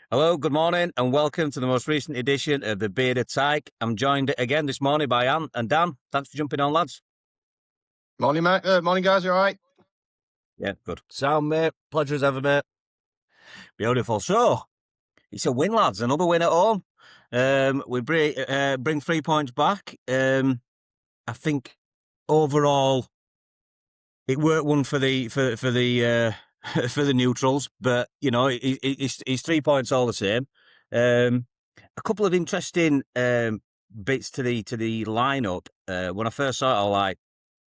Hello, good morning, and welcome to the most recent edition of the Bearded Tyke. I'm joined again this morning by Anne and Dan. Thanks for jumping on, lads. Morning, mate. Morning, guys. You all right? Yeah, good. Sound, mate. Pleasure as ever, mate. Beautiful. So, it's a win, lads. Another win at home. We bring 3 points back. I think overall it worked one for the for the for the neutrals, but you know it's 3 points all the same. A couple of interesting bits to the lineup. When I first saw it,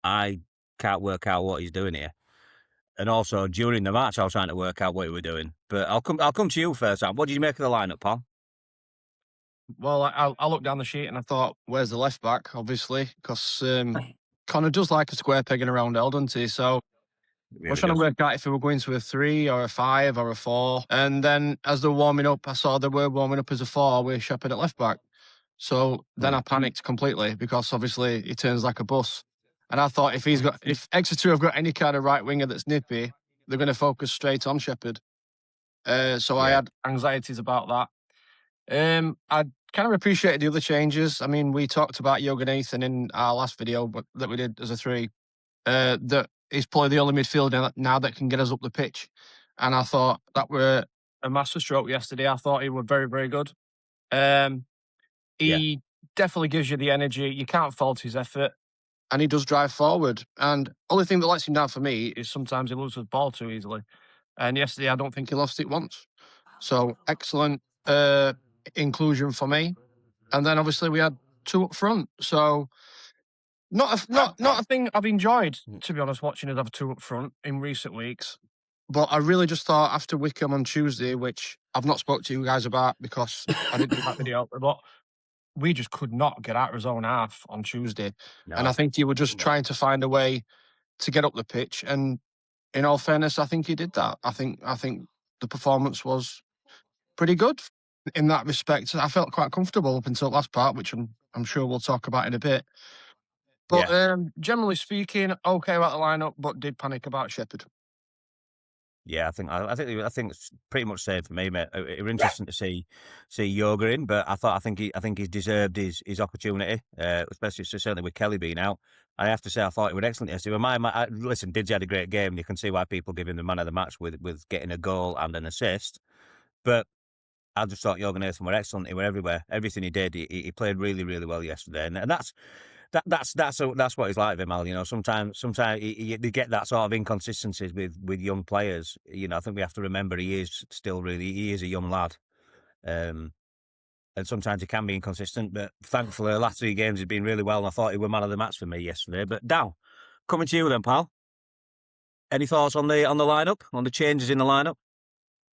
I can't work out what he's doing here. And also during the match, I was trying to work out what he was doing. But I'll come to you first, Sam. What did you make of the lineup, pal? Well, I looked down the sheet and I thought, where's the left back? Obviously, because Connor does like a square peg in a round hole, doesn't he? So I was trying to work out if we were going to a 3 or a 5 or a 4. And then as they were warming up, I saw they were warming up as a 4 with Shepherd at left back. So then I panicked completely because obviously he turns like a bus. And I thought if Exeter have got any kind of right winger that's nippy, they're going to focus straight on Shepherd. So I had anxieties about that. I kind of appreciated the other changes. I mean, we talked about Jürgen Ethan in our last video, but that we did as a 3. That he's probably the only midfielder now that can get us up the pitch. And I thought that were a masterstroke yesterday. I thought he was very, very good. He definitely gives you the energy. You can't fault his effort. And he does drive forward. And only thing that lets him down for me is sometimes he loses the ball too easily. And yesterday, I don't think he lost it once. So excellent inclusion for me. And then obviously we had 2 up front. So not a thing I've enjoyed, to be honest, watching us have 2 up front in recent weeks. But I really just thought after Wickham on Tuesday, which I've not spoke to you guys about because I didn't do that video, but we just could not get out of his own half on Tuesday. No. And I think he was just trying to find a way to get up the pitch. And in all fairness, I think he did that. I think the performance was pretty good in that respect. I felt quite comfortable up until the last part, which I'm sure we'll talk about in a bit. But generally speaking, okay about the lineup, but did panic about Shepherd. Yeah, I think it's pretty much the same for me, mate. It was interesting to see Yoga in, but I think he's deserved his opportunity, especially certainly with Kelly being out. I have to say, I thought he was excellent yesterday. Listen, Didzy had a great game. You can see why people give him the man of the match with getting a goal and an assist. But I just thought Jürgen Ethan were excellent. He were everywhere. Everything he did, he played really, really well yesterday, and that's what he's like, Vimal. You know, sometimes you get that sort of inconsistencies with young players. You know, I think we have to remember he is a young lad, and sometimes he can be inconsistent. But thankfully, the last 3 games he's been really well, and I thought he was man of the match for me yesterday. But Dow, coming to you then, pal. Any thoughts on the lineup, on the changes in the lineup?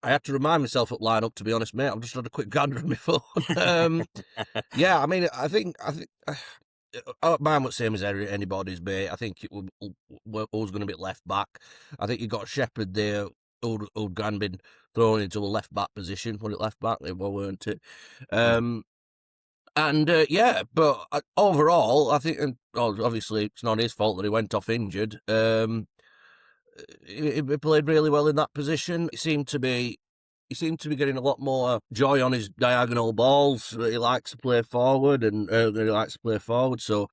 I had to remind myself at lineup, to be honest, mate. I've just had a quick gander on my phone. Yeah, I mean, I think mine was the same as anybody's, mate. I think it was going to be left back. I think you got Shepherd there, who'd been thrown into a left back position. Was it left back? They weren't it? But overall, I think, and obviously it's not his fault that he went off injured. He played really well in that position. He seemed to be getting a lot more joy on his diagonal balls. He likes to play forward, so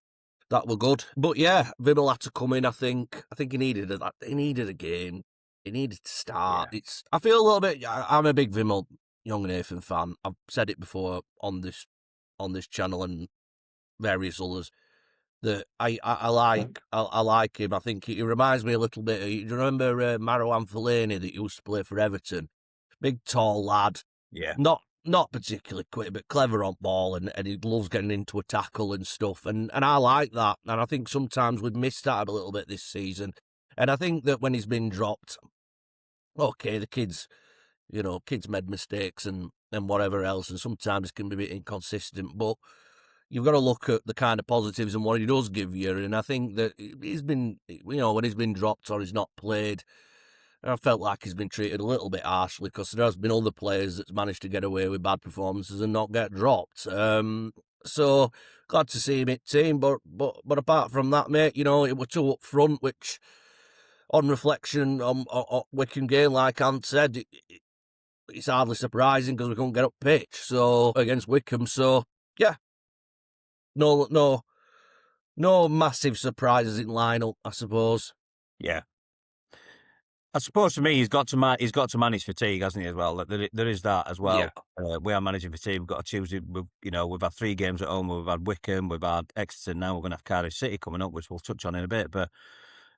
that were good. But yeah, Vimmel had to come in. I think he needed a game. He needed to start. Yeah. I feel a little bit. I'm a big Vimmel Young Nathan fan. I've said it before on this channel and various others. That I like him. I think he reminds me a little bit. You remember Marouane Fellaini that used to play for Everton? Big tall lad. Yeah. Not particularly quick, but clever on ball, and he loves getting into a tackle and stuff. And I like that. And I think sometimes we've missed that a little bit this season. And I think that when he's been dropped, okay, the kids made mistakes and whatever else, and sometimes it can be a bit inconsistent, but you've got to look at the kind of positives and what he does give you. And I think that he's been, when he's been dropped or he's not played, I felt like he's been treated a little bit harshly because there has been other players that's managed to get away with bad performances and not get dropped. So glad to see him at team. But apart from that, mate, it were 2 up front, which on reflection on Wickham game, like Ant said, it's hardly surprising because we couldn't get up pitch. So against Wickham, so yeah, no massive surprises in lineup, I suppose. Yeah. I suppose for me, he's got to manage fatigue, hasn't he? As well, there is that as well. Yeah. We are managing fatigue. We've got to choose. We've had 3 games at home. We've had Wickham. We've had Exeter. Now we're going to have Cardiff City coming up, which we'll touch on in a bit. But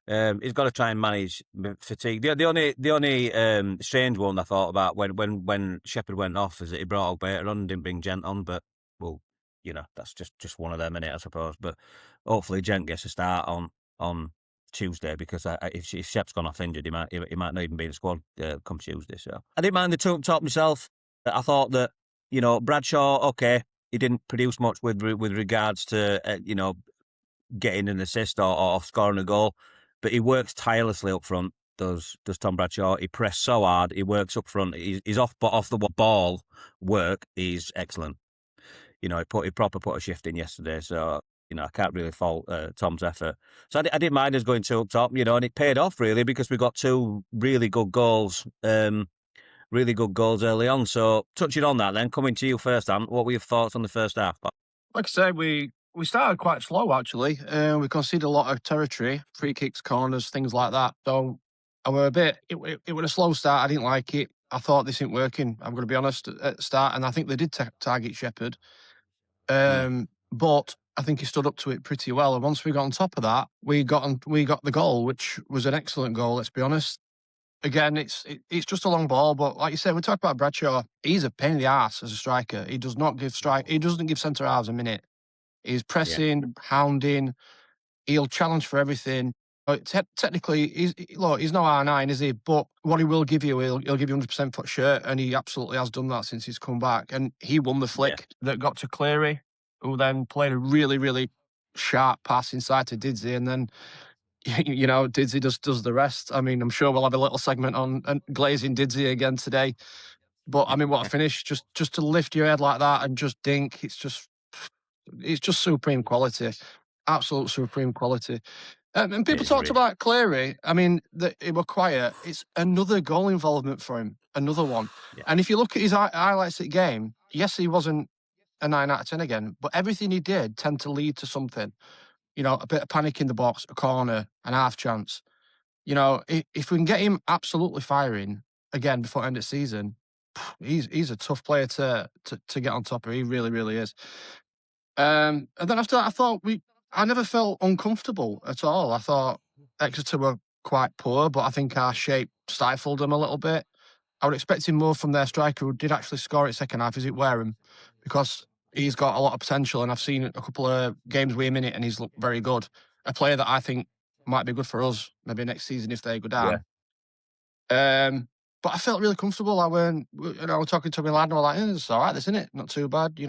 he's got to try and manage fatigue. The only strange one I thought about when Shepherd went off is that he brought Alberta on and didn't bring Gent on. But well, that's just one of them, innit, I suppose. But hopefully Gent gets a start on Tuesday, because if Shep's gone off injured, he might not even be in the squad come Tuesday. So I didn't mind the two up top myself. I thought that Bradshaw, okay, he didn't produce much with regards to getting an assist or scoring a goal, but he works tirelessly up front. Does Tom Bradshaw? He pressed so hard. He works up front. He's off the ball work. He's excellent. He proper put a shift in yesterday. So I can't really fault Tom's effort. So I didn't mind us going 2 up top, and it paid off really, because we got 2 really good goals early on. So touching on that, then coming to you first, Ant, what were your thoughts on the first half? Like I said, we started quite slow actually. We conceded a lot of territory, free kicks, corners, things like that. So I were a bit. It was a slow start. I didn't like it. I thought this ain't working. I'm going to be honest at the start, and I think they did target Shepherd. But I think he stood up to it pretty well. And once we got on top of that, we got the goal, which was an excellent goal. Let's be honest. Again, it's just a long ball, but like you said, we talked about Bradshaw. He's a pain in the ass as a striker. He doesn't give centre halves a minute. He's pressing, hounding. He'll challenge for everything. Technically, he's no R9, is he? But what he will give you, he'll give you 100% foot shirt, and he absolutely has done that since he's come back. And he won the flick that got to Cleary, who then played a really, really sharp pass inside to Didsey, and then Didsey does the rest. I mean, I'm sure we'll have a little segment on glazing Didsey again today. But I mean, what a finish! Just to lift your head like that and just dink. It's just supreme quality, absolute supreme quality. And people talked about Cleary. I mean, it were quiet. It's another goal involvement for him, another one. Yeah. And if you look at his highlights at game, yes, he wasn't a 9 out of 10 again, but everything he did tend to lead to something. A bit of panic in the box, a corner, an half chance. If we can get him absolutely firing again before end of season, he's a tough player to get on top of. He really, really is. And then after that, I never felt uncomfortable at all. I thought Exeter were quite poor, but I think our shape stifled them a little bit. I would expect him more from their striker, who did actually score it second half. Is it Wareham? Because he's got a lot of potential, and I've seen a couple of games with him in it, and he's looked very good. A player that I think might be good for us maybe next season if they go down. But I felt really comfortable. I weren't, talking to my lad, and I was like, it's all right, isn't it? Not too bad,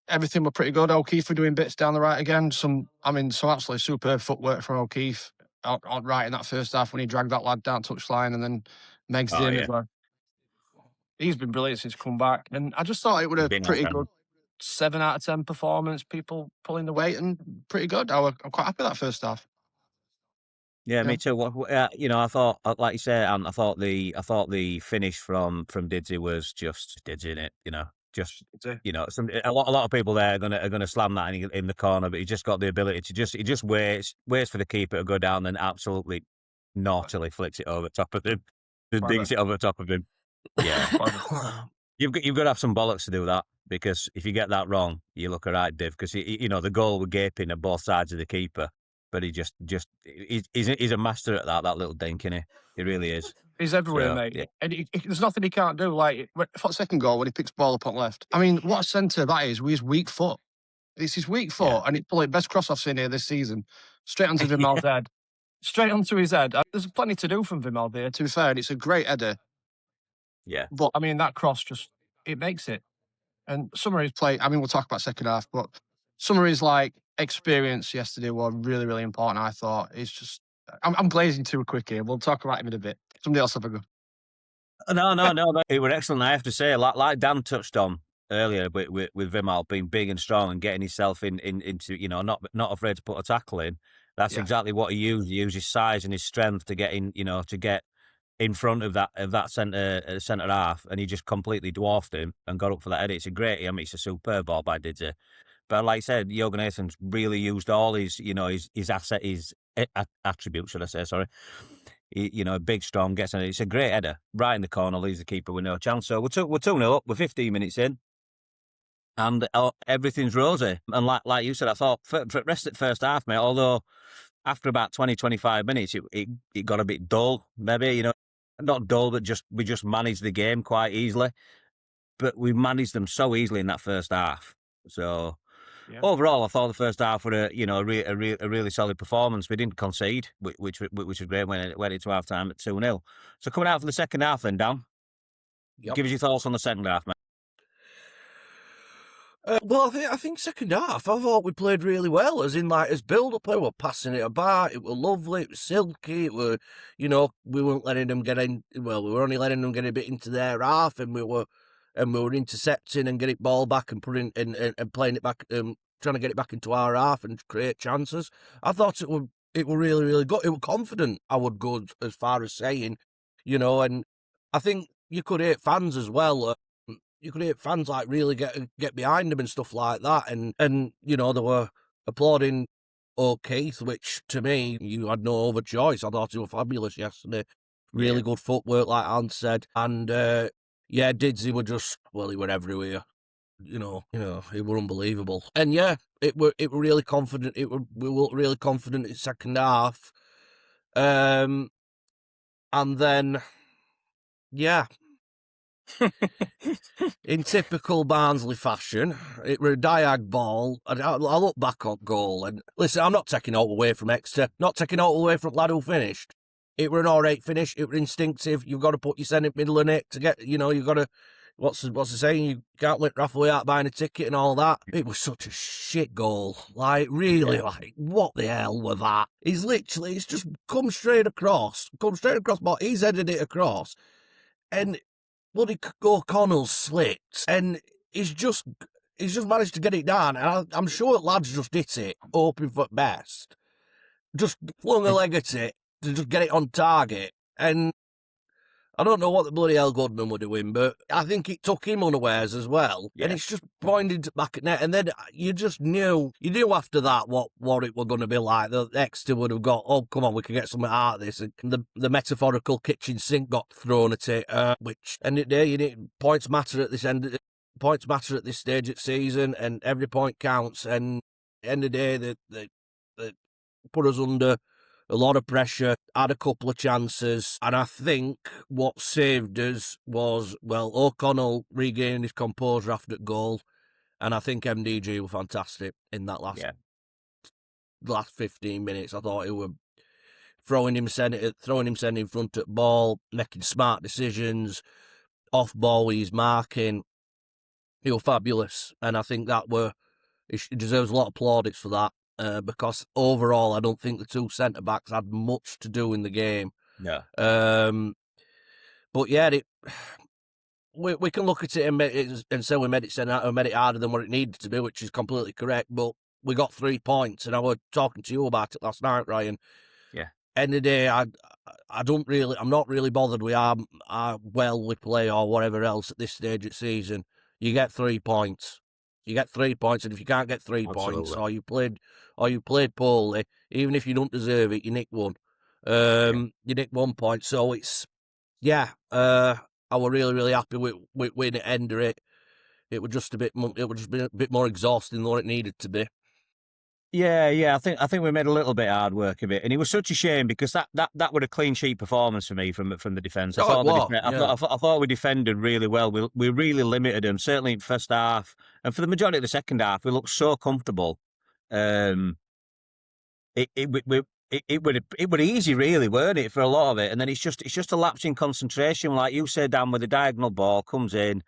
Everything were pretty good. O'Keefe were doing bits down the right again. Some absolutely superb footwork from O'Keefe on right in that first half when he dragged that lad down touchline, and then Megs did him as well. He's been brilliant since come back, and I just thought it would have been pretty good 7 out of 10 performance. People pulling the weight, and pretty good. I'm quite happy with that first half. Yeah, me too. I thought, like you say, I thought the finish from Didsey was just Didsey, innit? A lot of people there are gonna slam that in the corner, but he just got the ability to he just waits for the keeper to go down, and absolutely naughtily flicks it over top of him, and dinks it over top of him. Yeah, you've got to have some bollocks to do that, because if you get that wrong, you look a right div. Because the goal was gaping at both sides of the keeper, but he he's a master at that little dink, isn't he? He really is. He's everywhere, mate. Yeah. And there's nothing he can't do. Like, for the second goal, when he picks ball up on left. I mean, what a centre that is with his weak foot. It's his weak foot, and it's probably the best cross I've seen here this season. Straight onto Vimal's head. Straight onto his head. There's plenty to do from Vimal there, to be fair, and it's a great header. Yeah. But, I mean, that cross it makes it. And some of his play, I mean, we'll talk about second half, but some of his, experience yesterday were really, really important, I thought. It's just, I'm glazing too quick here. We'll talk about him in a bit. Somebody else have a go. No. It was excellent, I have to say. Like Dan touched on earlier with Vimal being big and strong and getting himself into, not afraid to put a tackle in. That's exactly what he used. He used his size and his strength to get in, to get in front of that centre half, and he just completely dwarfed him and got up for that header. It's a great, I mean, it's a superb ball by Didzy. But like I said, Jorgensen's really used all his, his attributes, should I say? Sorry, big, strong, gets in. It's a great header, right in the corner, leaves the keeper with no chance. So we're 2-0 up. We're 15 minutes in, and everything's rosy. And like you said, I thought for the rest of the first half, mate. Although after about 20-25 minutes, it got a bit dull. Maybe not dull, but we just managed the game quite easily. But we managed them so easily in that first half. So. Yeah. Overall, I thought the first half were a really solid performance. We didn't concede, which was great when it went into half time at 2-0. So coming out for the second half, then Dan, give us your thoughts on the second half, mate. Well, I think second half, I thought we played really well. As build-up, we were passing it about. It was lovely. It was silky. It were, we weren't letting them get in. Well, we were only letting them get a bit into their half, and we were intercepting and getting ball back and putting and playing it back, trying to get it back into our half and create chances. I thought it were really, really good. It was confident. I would go as far as saying, and I think you could hate fans as well. You could hate fans like really get behind them and stuff like that. And they were applauding O'Keefe, which to me, you had no other choice. I thought he was fabulous yesterday. Really good footwork, like Anne said. And Didzy he were everywhere. He were unbelievable. And it were really confident. We were really confident in second half. And then, in typical Barnsley fashion, it were a diag ball. I look back on goal and listen, I'm not taking it away from Exeter, not taking it away from lad who finished. It were an alright finish. It were instinctive. You've got to put your centre middle in it to get, you've got to, what's the saying? You can't let Rafa out buying a ticket and all that. It was such a shit goal. Like, really, what the hell was that? It's just come straight across, but he's headed it across. And bloody O'Connell slipped, and he's just managed to get it down. And I'm sure lads just hit it, hoping for best. Just flung a leg at it to just get it on target. And I don't know what the bloody hell Goodman were doing, but I think it took him unawares as well. Yeah. And it's just pointed back at net. And then you knew after that what it was going to be like. The Exeter would have got, oh, come on, we can get something out of this. And the metaphorical kitchen sink got thrown at it, which, end of the day, points matter at this points matter at this stage of the season, and every point counts. And end of the day, they put us under a lot of pressure, had a couple of chances, and I think what saved us was, O'Connell regaining his composure after the goal, and I think MDG were fantastic in that last 15 minutes. I thought he were throwing him centre in front of the ball, making smart decisions, off ball he's marking. He was fabulous, and I think he deserves a lot of plaudits for that. Because overall, I don't think the two centre-backs had much to do in the game. No. But we can look at it and say we made it harder than what it needed to be, which is completely correct. But we got 3 points, and I was talking to you about it last night, Ryan. Yeah. End of the day, I'm not really bothered with how well we play or whatever else at this stage of the season. You get 3 points. You get 3 points, and if you can't get 3 points, or you played poorly, even if you don't deserve it, you nick one. You nick 1 point. So it's I was really, really happy with it ended it. It was just a bit more exhausting than what it needed to be. Yeah. I think we made a little bit hard work of it, and it was such a shame because that was a clean sheet performance for me from the defence. I thought we defended really well. We really limited them, certainly in the first half, and for the majority of the second half, we looked so comfortable. It was easy, really, weren't it, for a lot of it? And then it's just a lapse in concentration, like you said, Dan, with the diagonal ball comes in,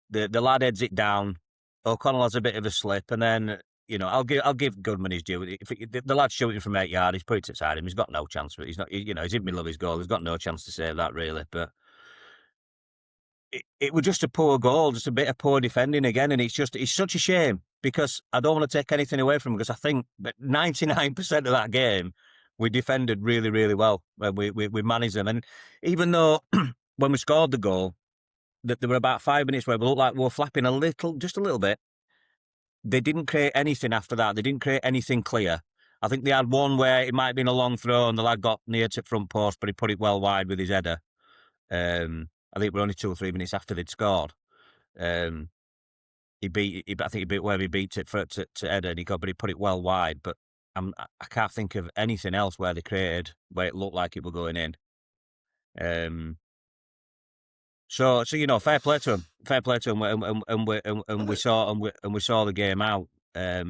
the lad heads it down, O'Connell has a bit of a slip, and then. I'll give Goodman his due. If the lad's shooting from 8 yards, he's put it aside him. He's got no chance. He's not. He's in the middle of his goal. He's got no chance to save that, really. But it was just a poor goal, just a bit of poor defending again. And it's such a shame because I don't want to take anything away from him because I think that 99% of that game we defended really, really well. We managed them, and even though when we scored the goal, that there were about 5 minutes where we looked like we were flapping just a little bit. They didn't create anything after that. They didn't create anything clear. I think they had one where it might have been a long throw and the lad got near to front post, but he put it well wide with his header. I think we're only 2 or 3 minutes after they'd scored. I think he beat where he beat it to header, and but he put it well wide. But I can't think of anything else where they created where it looked like it were going in. So fair play to him. Fair play to him, and we saw the game out. I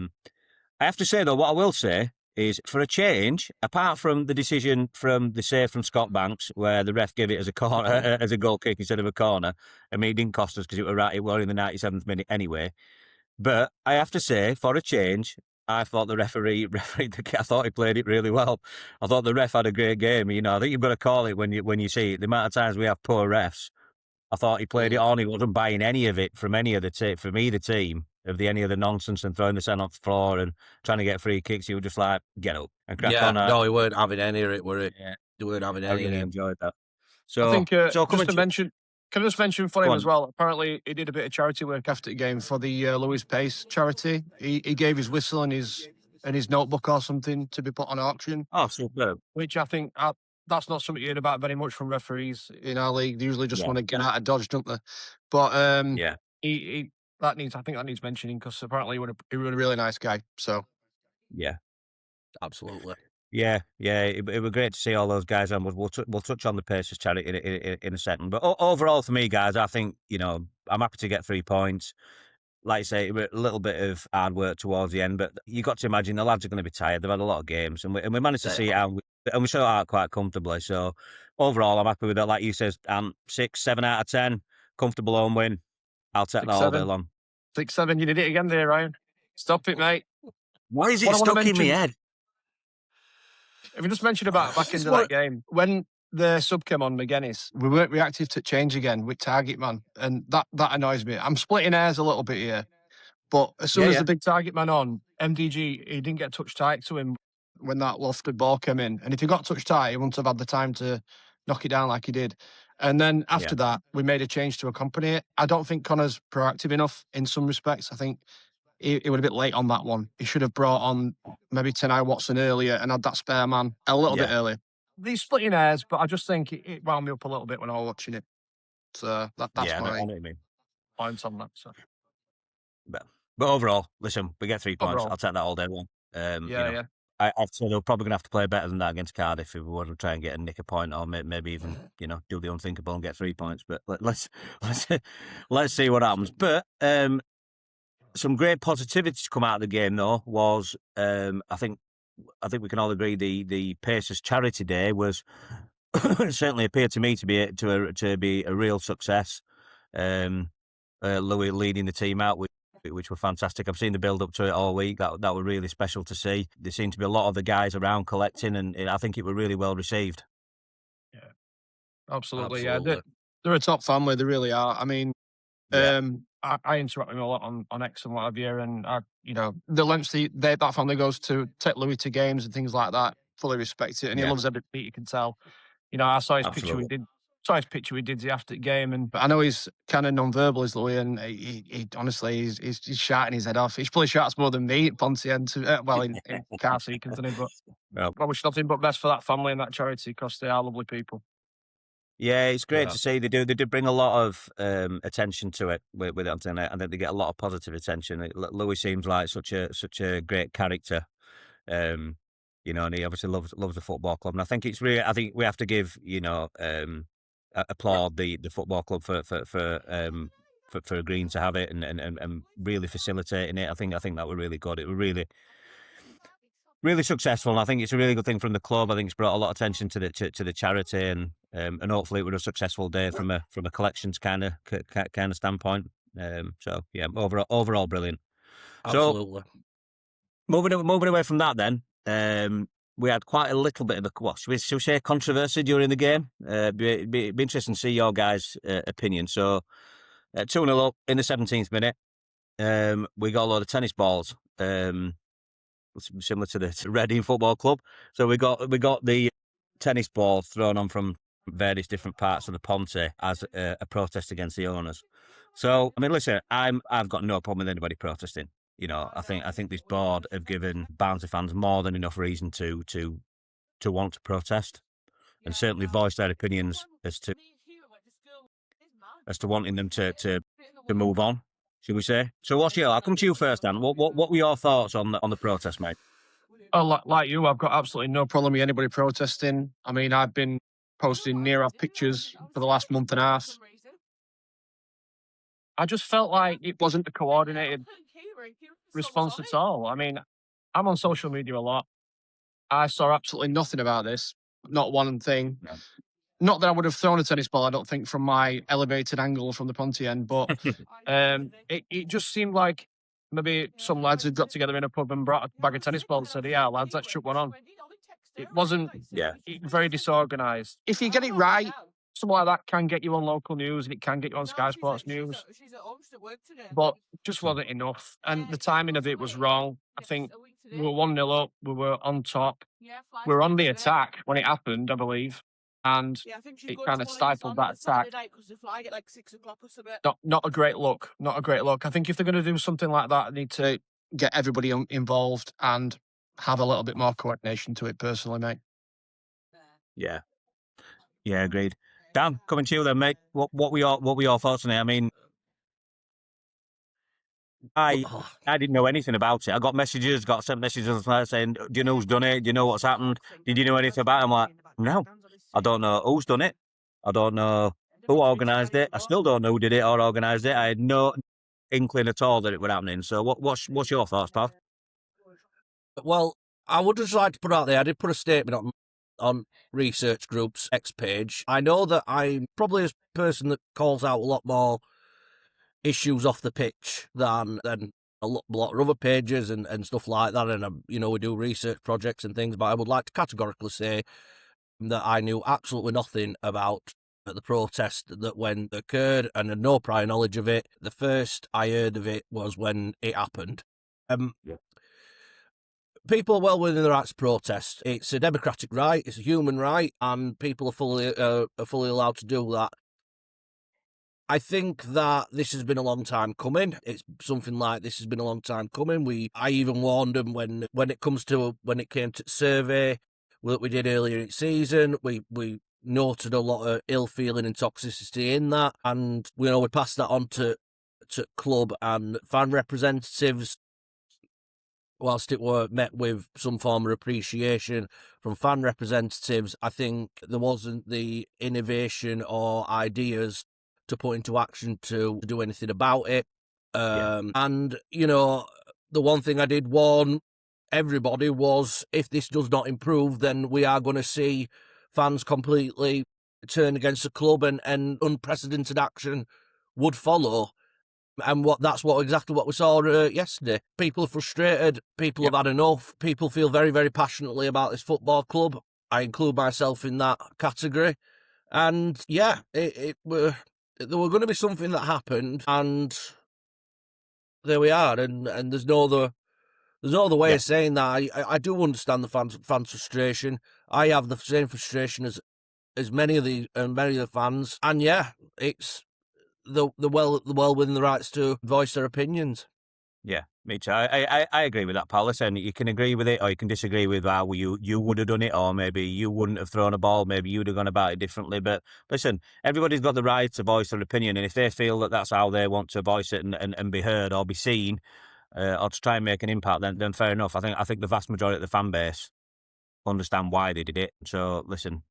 have to say though, what I will say is, for a change, apart from the decision from the save from Scott Banks, where the ref gave it as a corner, as a goal kick instead of a corner. I mean, it didn't cost us because it was in the 97th minute anyway. But I have to say, for a change, I thought the referee I thought he played it really well. I thought the ref had a great game. I think you've got to call it when you see it. The amount of times we have poor refs, I thought he played it on. He wasn't buying any of it from any of the from either team of any of the nonsense and throwing the sand off the floor and trying to get free kicks. He was just like, get up and crack on. No, he weren't having any of it, were it? Yeah. He weren't having I any really of it. enjoyed that. I think so just to mention, can I just mention for him on. as well? Apparently, he did a bit of charity work after the game for the Louis Pace charity. He gave his whistle and his notebook or something to be put on auction. Oh, superb. Which I think that's not something you hear about very much from referees in our league. They usually just want to get out of Dodge, don't they? But yeah, I think that needs mentioning, because apparently he was a really nice guy. So yeah, absolutely. Yeah, it was great to see all those guys on. We'll touch on the Pacers charity in a second. But overall, for me, guys, I think I'm happy to get 3 points. Like you say, it was a little bit of hard work towards the end, but you got to imagine the lads are going to be tired. They've had a lot of games, and we managed to see it out, and we saw it out quite comfortably. So overall, I'm happy with that. Like you said, 6, 7 out of 10, comfortable home win. I'll take that all day long. 6-7, you did it again there, Ryan. Stop it, mate. Why is it stuck in my head? If you just mentioned about back into that game, when the sub came on, McGuinness, we weren't reactive to change again with target man, and that annoys me. I'm splitting hairs a little bit here, but as soon as the big target man on, MDG, he didn't get touch tight to him when that lofted ball came in, and if he got touch tight, he wouldn't have had the time to knock it down like he did. And then after that, we made a change to accompany it. I don't think Connor's proactive enough in some respects. I think he was a bit late on that one. He should have brought on maybe Tenai Watson earlier and had that spare man a little bit earlier. These splitting hairs, but I just think it wound me up a little bit when I was watching it. So that's my points on that. So. But overall, listen, we get 3 points. I'll take that all day long. I'd say they're probably going to have to play better than that against Cardiff if we want to try and get a nick a point, or maybe even do the unthinkable and get 3 points. But let's see what happens. But some great positivity to come out of the game, though, was I think we can all agree the Pacers Charity Day was certainly appeared to me to be a real success. Louis leading the team out, which were fantastic. I've seen the build up to it all week. That were really special to see. There seemed to be a lot of the guys around collecting, and I think it were really well received. Yeah, absolutely. Yeah, they're a top family. They really are. I mean. I interact with him a lot on X and what have you, and the lengths that family goes to take Louis to games and things like that. Fully respect it, and he loves every beat. You can tell. I saw his picture we did. Saw his picture we did after the game, and I know he's kind of non-verbal, is Louis, and he honestly he's shouting his head off. He probably shouts more than me at Pontient, in car sequence, but I wish nothing but best for that family and that charity, because they are lovely people. Yeah, it's great to see. They do bring a lot of attention to it with it, and I think they get a lot of positive attention. Louis seems like such a great character, and he obviously loves the football club. And I think it's really, I think we have to give applaud the football club for agreeing to have it and really facilitating it. I think that was really good. It was really successful, and I think it's a really good thing from the club. I think it's brought a lot of attention to the charity, and hopefully it was a successful day from a collections kind of standpoint. Overall brilliant. Absolutely. So moving away from that, then we had quite a little bit of should we say controversy during the game. Be interesting to see your guys' opinion. So 2-0 up in the 17th minute. We got a lot of tennis balls. similar to the Reading Football Club. So we got the tennis ball thrown on from various different parts of the Ponte as a protest against the owners. So I mean, listen, I've got no problem with anybody protesting. You know, I think this board have given Barnsley fans more than enough reason to want to protest, and certainly voice their opinions as to wanting them to move on, should we say? So I'll come to you first, Dan. What were your thoughts on the protest, mate? Oh, like you, I've got absolutely no problem with anybody protesting. I mean, I've been posting near-off pictures for the last month and a half. I just felt like it wasn't a coordinated response at all. I mean, I'm on social media a lot. I saw absolutely nothing about this, not one thing. No. Not that I would have thrown a tennis ball, I don't think, from my elevated angle from the Ponte end, but it just seemed like maybe some lads had got together in a pub and brought a bag of tennis balls and said, yeah, lads, let's chuck one on. It wasn't very disorganised. If you get it right, something like that can get you on local news and it can get you on Sky Sports News. But it just wasn't enough. And the timing of it was wrong. I think we were 1-0 up. We were on top. We were on the attack when it happened, I believe. And it kind of stifled that attack. Not a great look. Not a great look. I think if they're going to do something like that, they need to get everybody involved and have a little bit more coordination to it, personally, mate. Yeah, agreed. Dan, coming to you then, mate. What were your thoughts on it? I mean, I didn't know anything about it. I got sent messages saying, "Do you know who's done it? Do you know what's happened? Did you know anything about it?" I'm like, no, I don't know who's done it. I don't know who organised it. I still don't know who did it or organised it. I had no inkling at all that it was happening. So what's your thoughts, pal? Well, I would just like to put out there, I did put a statement on Research Group's X page. I know that I'm probably a person that calls out a lot more issues off the pitch than a lot of other pages and stuff like that. And, we do research projects and things, but I would like to categorically say that I knew absolutely nothing about the protest that when occurred and had no prior knowledge of it. The first I heard of it was when it happened. People are well within their rights to protest. It's a democratic right, it's a human right, and people are fully allowed to do that. I think that this has been a long time coming. It's something like this has been a long time coming. I even warned them when it came to the survey that we did earlier in the season. We noted a lot of ill feeling and toxicity in that, and we passed that on to club and fan representatives. Whilst it were met with some form of appreciation from fan representatives, I think there wasn't the innovation or ideas to put into action to do anything about it. And, the one thing I did warn everybody was if this does not improve, then we are going to see fans completely turn against the club and unprecedented action would follow. And that's exactly what we saw yesterday. People are frustrated. People have had enough. People feel very, very passionately about this football club. I include myself in that category. And yeah, there were going to be something that happened, and there we are. And there's no other way of saying that. I do understand the fans' frustration. I have the same frustration as many of the fans. And yeah, it's. The well within the rights to voice their opinions. Yeah, me too. I agree with that, pal. Listen, you can agree with it or you can disagree with how you would have done it, or maybe you wouldn't have thrown a ball, maybe you'd have gone about it differently. But listen, everybody's got the right to voice their opinion, and if they feel that that's how they want to voice it and be heard or be seen, or to try and make an impact, then fair enough. I think the vast majority of the fan base understand why they did it. So listen,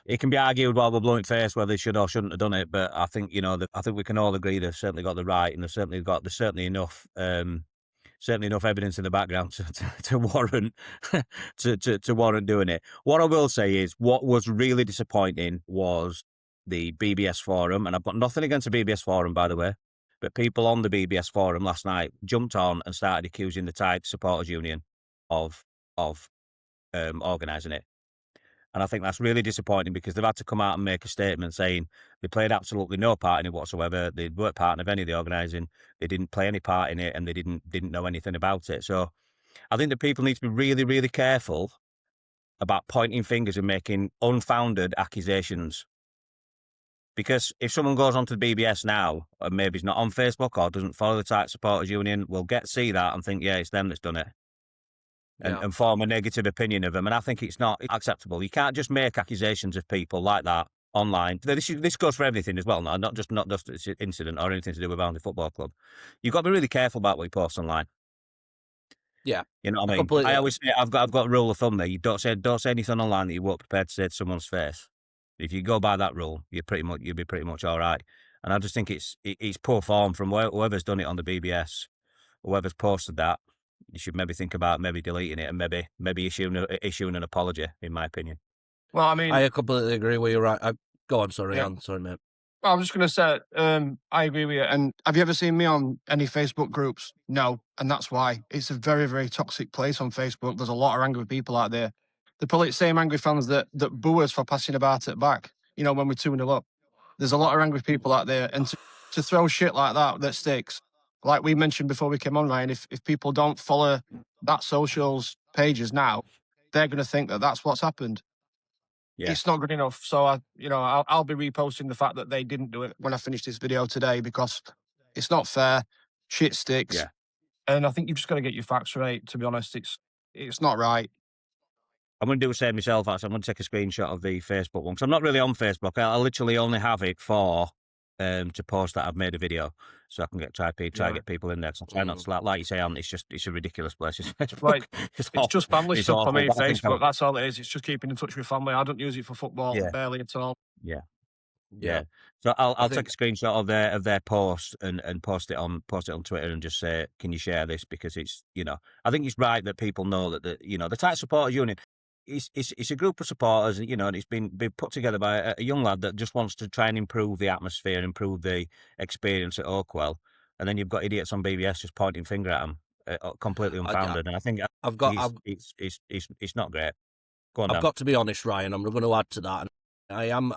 it can be argued while we're blowing face whether they should or shouldn't have done it, but I think I think we can all agree they've certainly got the right, and there's certainly enough evidence in the background to warrant to warrant doing it. What I will say is, what was really disappointing was the BBS forum, and I've got nothing against the BBS forum, by the way, but people on the BBS forum last night jumped on and started accusing the Tide Supporters Union of organising it. And I think that's really disappointing because they've had to come out and make a statement saying They played absolutely no part in it whatsoever. They weren't part of any of the organising. They didn't play any part in it, and they didn't know anything about it. So I think that people need to be really, really careful about pointing fingers and making unfounded accusations. Because if someone goes onto the BBS now and maybe is not on Facebook or doesn't follow the Tight Supporters Union, will see that and think, yeah, it's them that's done it. And form a negative opinion of them. And I think it's not acceptable. You can't just make accusations of people like that online. This goes for everything as well, not just this incident or anything to do with Boundary Football Club. You've got to be really careful about what you post online. Yeah. You know what I mean? Completely. I always say I've got a rule of thumb there. You don't say anything online that you weren't prepared to say to someone's face. If you go by that rule, you'll be pretty much all right. And I just think it's poor form from whoever's done it on the BBS, whoever's posted that. You should maybe think about maybe deleting it and maybe issuing an apology, in my opinion. Well, I mean, I completely agree with you. Right, go on. Sorry, Yeah. Anne. Sorry, mate. I was just going to say, I agree with you. And have you ever seen me on any Facebook groups? No. And that's why. It's a very, very toxic place on Facebook. There's a lot of angry people out there. They're probably the same angry fans that boo us for passing about it back, you know, when we're 2-0 up. There's a lot of angry people out there. And to throw shit like that sticks. Like we mentioned before we came on, Ryan, if people don't follow that socials pages now, they're going to think that that's what's happened. Yeah. It's not good enough. So I'll be reposting the fact that they didn't do it when I finish this video today, because it's not fair. Shit sticks. Yeah. And I think you've just got to get your facts right. To be honest, it's not right. I'm going to do the same myself, actually. I'm going to take a screenshot of the Facebook one, because I'm not really on Facebook. I literally only have it for to post that I've made a video, so I can try to get people in there. So I try not to, like you say, Alan, it's a ridiculous place. It's Facebook. Like, it's just family it's stuff awful, for me, but I think Facebook. That's all it is. It's just keeping in touch with family. I don't use it for football, Yeah. barely at all. Yeah. So I'll take a screenshot of their post and post it on Twitter and just say, can you share this? Because it's, I think it's right that people know that the Tight Supporters Union, it's a group of supporters, and it's been put together by a young lad that just wants to try and improve the atmosphere, improve the experience at Oakwell. And then you've got idiots on BBS just pointing finger at them, completely unfounded. And I think it's not great. Go on, Dan. I've got to be honest, Ryan. I'm going to add to that. I am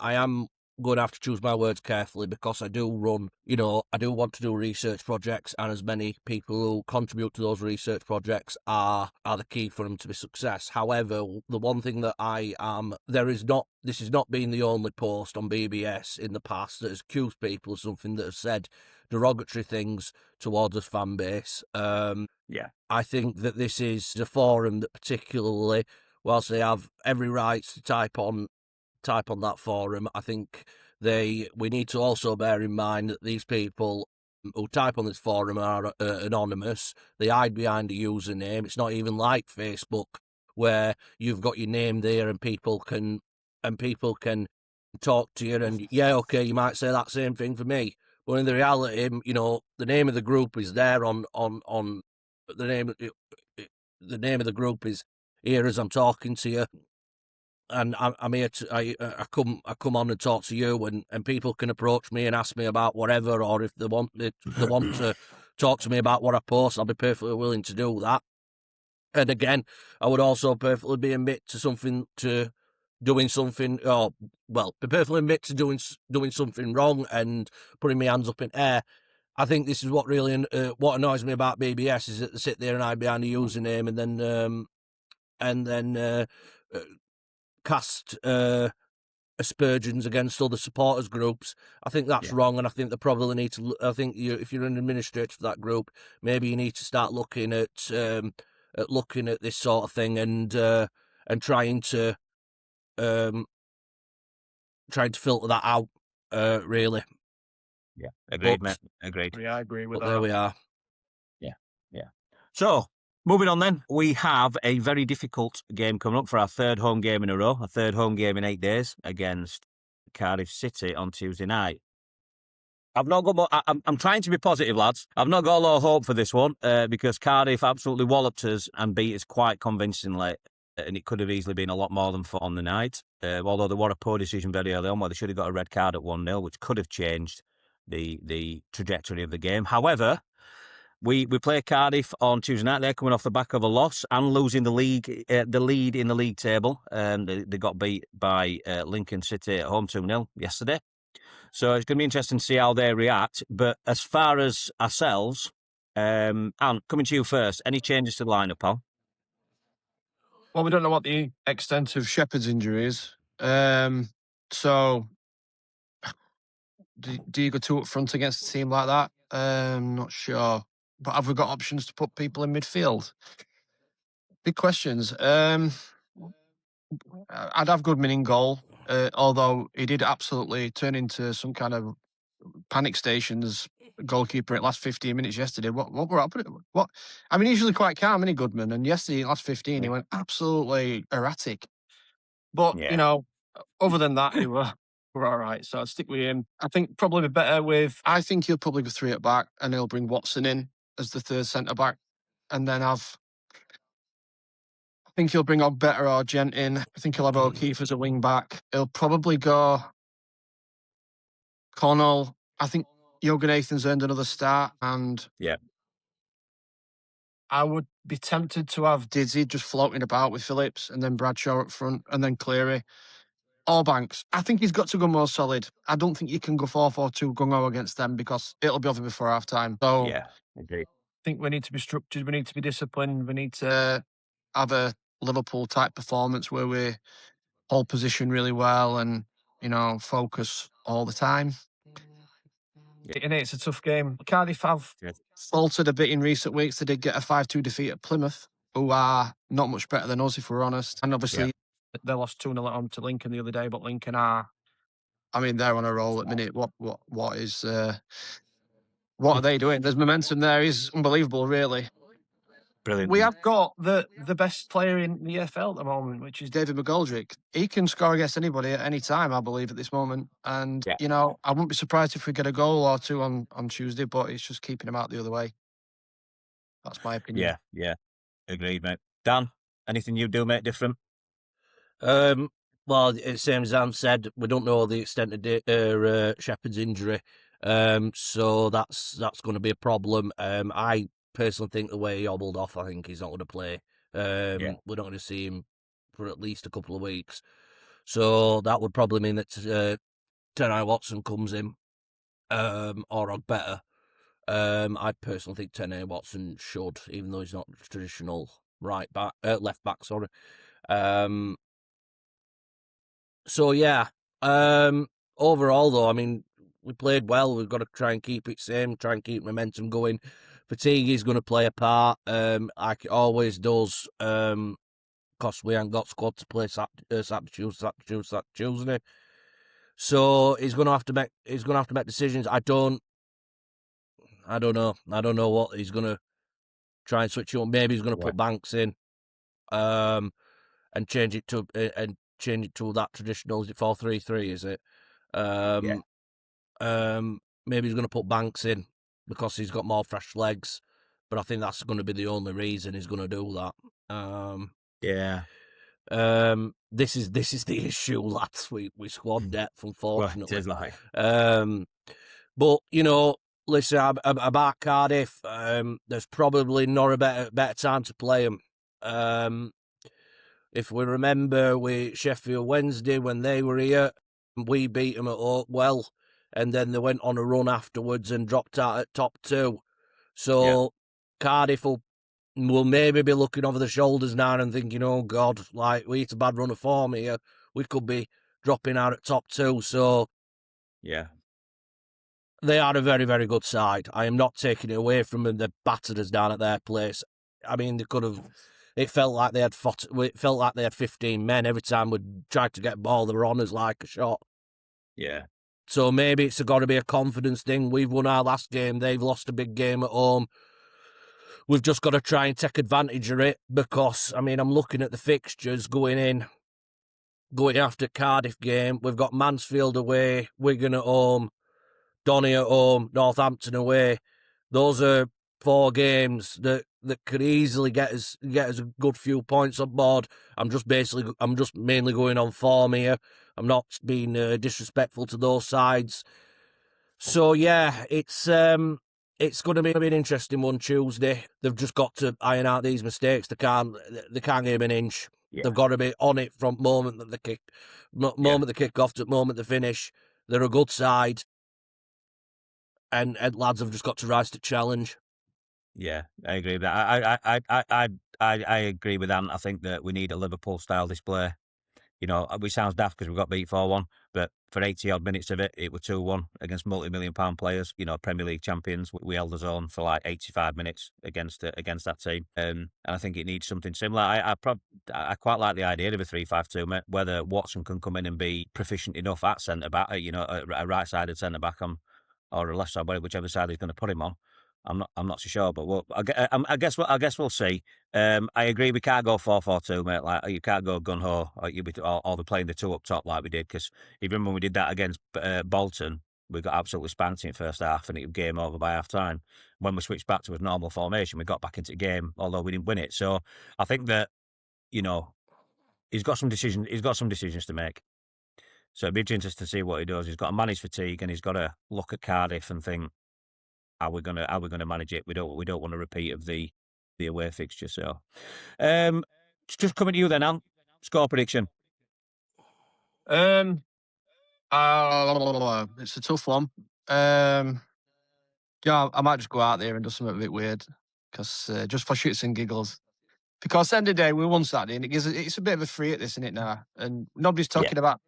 going to have to choose my words carefully, because I do run, I do want to do research projects, and as many people who contribute to those research projects are the key for them to be success. However, the one thing that this has not been the only post on BBS in the past that has accused people of something, that has said derogatory things towards a fan base. I think that this is a forum that, particularly, whilst they have every right to type on that forum, I think we need to also bear in mind that these people who type on this forum are anonymous. They hide behind a username. It's not even like Facebook, where you've got your name there and people can talk to you, and you might say that same thing for me. But in the reality, the name of the group is there on the name of the group is here as I'm talking to you. And I'm here to I come on and talk to you, and people can approach me and ask me about whatever, or if they want to talk to me about what I post, I'll be perfectly willing to do that. And again, I would also perfectly admit to doing something wrong and putting my hands up in air. I think this is what really what annoys me about BBS, is that they sit there and hide behind a username and then cast aspersions against other supporters groups. I think that's wrong, and I think they probably need to. I think if you're an administrator for that group, maybe you need to start looking at this sort of thing and trying to filter that out. Really. Yeah, agreed, mate. Agreed. Yeah, I agree with that. There we are. Yeah. So, moving on then, we have a very difficult game coming up for our third home game in a row, a third home game in 8 days against Cardiff City on Tuesday night. I'm trying to be positive, lads. I've not got a lot of hope for this one because Cardiff absolutely walloped us and beat us quite convincingly, and it could have easily been a lot more than 4 on the night. Although there was a poor decision very early on where they should have got a red card at 1-0, which could have changed the trajectory of the game. However, we play Cardiff on Tuesday night. They're coming off the back of a loss and losing the lead in the league table. They got beat by Lincoln City at home 2-0 yesterday. So it's going to be interesting to see how they react. But as far as ourselves, Anne, coming to you first, any changes to the lineup, pal? Well, we don't know what the extent of Shepherd's injury is. So do you go two up front against a team like that? Not sure. But have we got options to put people in midfield? Big questions. I'd have Goodman in goal, although he did absolutely turn into some kind of panic stations goalkeeper at last 15 minutes yesterday. What were up? What? I mean, he's usually quite calm, isn't he, Goodman? And yesterday, in the last 15, he went absolutely erratic. But, you Yeah. know, other than that, we're all right. So I'd stick with him. I think probably be better with, I think he'll probably go three at back and he'll bring Watson in as the third centre back. And then I think he'll bring on better or Gent in. I think he'll have O'Keefe as a wing back. He'll probably go Connell. I think Yoga Nathan's earned another start, and Yeah. I would be tempted to have Dizzy just floating about with Phillips and then Bradshaw up front and then Cleary or Banks. I think he's got to go more solid. I don't think you can go 4-4-2 gung-ho against them because it'll be over before half time. So Yeah, agreed. I think we need to be structured. We need to be disciplined. We need to have a Liverpool type performance where we hold position really well and, you know, focus all the time. And it's a tough game. Cardiff have faltered a bit in recent weeks. They did get a 5-2 defeat at Plymouth, who are not much better than us, if we're honest. And obviously, they lost 2-0 at home to Lincoln the other day, but Lincoln are, I mean, they're on a roll at the minute. What are they doing? There's momentum there. Is unbelievable, really. Brilliant. We have got the best player in the EFL at the moment, which is David McGoldrick. He can score against anybody at any time, I believe, at this moment. And, you know, I wouldn't be surprised if we get a goal or two on Tuesday, but it's just keeping him out the other way. That's my opinion. Yeah. Agreed, mate. Dan, anything you do, mate, different? Well, same as Anne said, we don't know the extent of Shepherd's injury, so that's going to be a problem. I personally think the way he hobbled off, I think he's not going to play. We're not going to see him for at least a couple of weeks, so that would probably mean that Tenai Watson comes in, or better. I personally think Tenai Watson should, even though he's not traditional left back. Sorry. So yeah, overall though, I mean, we played well. We've got to try and keep it same, try and keep momentum going. Fatigue is going to play a part, like it always does, because we haven't got squad to play Tuesday. So he's going to have to make decisions. I don't know what he's going to try and switch on. Maybe he's going to put Banks in, and change it to that traditional, is it 4-3-3, is it? Maybe he's going to put Banks in because he's got more fresh legs, but I think that's going to be the only reason he's going to do that. This is the issue, lads, with squad depth, unfortunately. Well, it is but, you know, listen, about Cardiff, there's probably not a better time to play them. If we remember with Sheffield Wednesday when they were here, we beat them at Oakwell, and then they went on a run afterwards and dropped out at top two. So Cardiff will maybe be looking over the shoulders now and thinking, oh God, like, we hit a bad run of form here. We could be dropping out at top two. So they are a very, very good side. I am not taking it away from them. They battered us down at their place. I mean, they could have. It felt like they had 15 men every time we tried to get ball. They were on us like a shot. Yeah. So maybe it's got to be a confidence thing. We've won our last game. They've lost a big game at home. We've just got to try and take advantage of it because, I mean, I'm looking at the fixtures going after Cardiff game. We've got Mansfield away, Wigan at home, Donny at home, Northampton away. Those are 4 games that could easily get us a good few points on board. I'm just mainly going on form here. I'm not being disrespectful to those sides. So yeah, it's going to be an interesting one Tuesday. They've just got to iron out these mistakes. They can't give him an inch. They've got to be on it from moment that they kick off to moment they finish. They're a good side, and lads have just got to rise to challenge. Yeah, I agree with that. I agree with that. I think that we need a Liverpool style display. You know, which sounds daft because we got beat 4-1, but for 80 odd minutes of it, it was 2-1 against multi-million-pound players. You know, Premier League champions. We held us on for like 85 minutes against that team, and I think it needs something similar. I quite like the idea of a 3-5-2, mate. Whether Watson can come in and be proficient enough at centre back, you know, a right-sided centre back on, or a left side, whichever side he's going to put him on. I'm not so sure, but I guess we'll see. I agree. We can't go 4-4-2, mate. Like you can't go gun ho, or you be playing the two up top like we did. Because even when we did that against Bolton, we got absolutely spanked in the first half, and it was game over by half time. When we switched back to a normal formation, we got back into the game, although we didn't win it. So I think that, you know, he's got some decisions. He's got some decisions to make. So it'd be interesting to see what he does. He's got to manage fatigue, and he's got to look at Cardiff and think, how we're gonna manage it. We don't want a repeat of the away fixture. So, just coming to you then, Al. Score prediction. It's a tough one. Yeah, I might just go out there and do something a bit weird, because just for shits and giggles. Because at the end of the day, we won Saturday, and it's a bit of a free at this, isn't it now? And nobody's talking about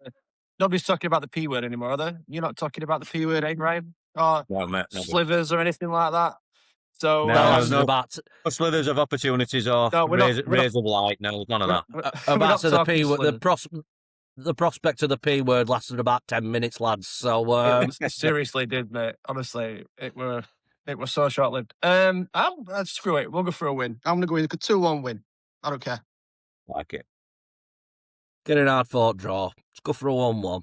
the P word anymore, are they? You're not talking about the P word, eh, Ryan? Or No, mate, slivers or anything like that. So no slithers of opportunities or rays of light. No, none of that. About the P word, the prospect of the P word lasted about 10 minutes, lads. So it seriously did, mate. Honestly, it was so short lived. Screw it. We'll go for a win. I'm gonna go with a 2-1 win. I don't care. Like it. Get an hard fought draw. Let's go for a 1-1.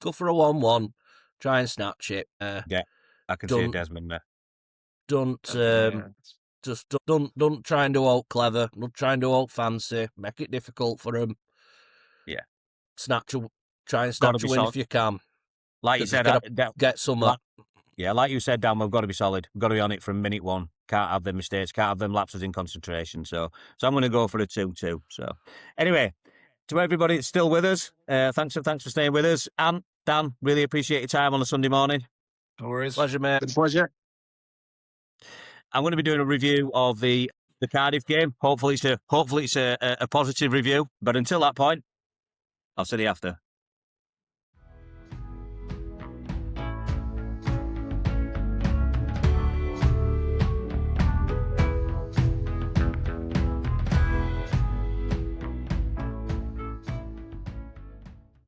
Go for a 1-1. Try and snatch it. Yeah, I can see it, Desmond, mate. Don't try and do all clever. Don't try and do all fancy. Make it difficult for them. Yeah. Try and snatch a win if you can. Like you said, get some. Like you said, Dan, we've got to be solid. We've got to be on it from minute one. Can't have them mistakes. Can't have them lapses in concentration. So I'm going to go for a 2-2. So anyway, to everybody that's still with us, thanks for staying with us. And Dan, really appreciate your time on a Sunday morning. No worries. Pleasure, mate. Good pleasure. I'm going to be doing a review of the Cardiff game. Hopefully it's a positive review. But until that point, I'll see you after.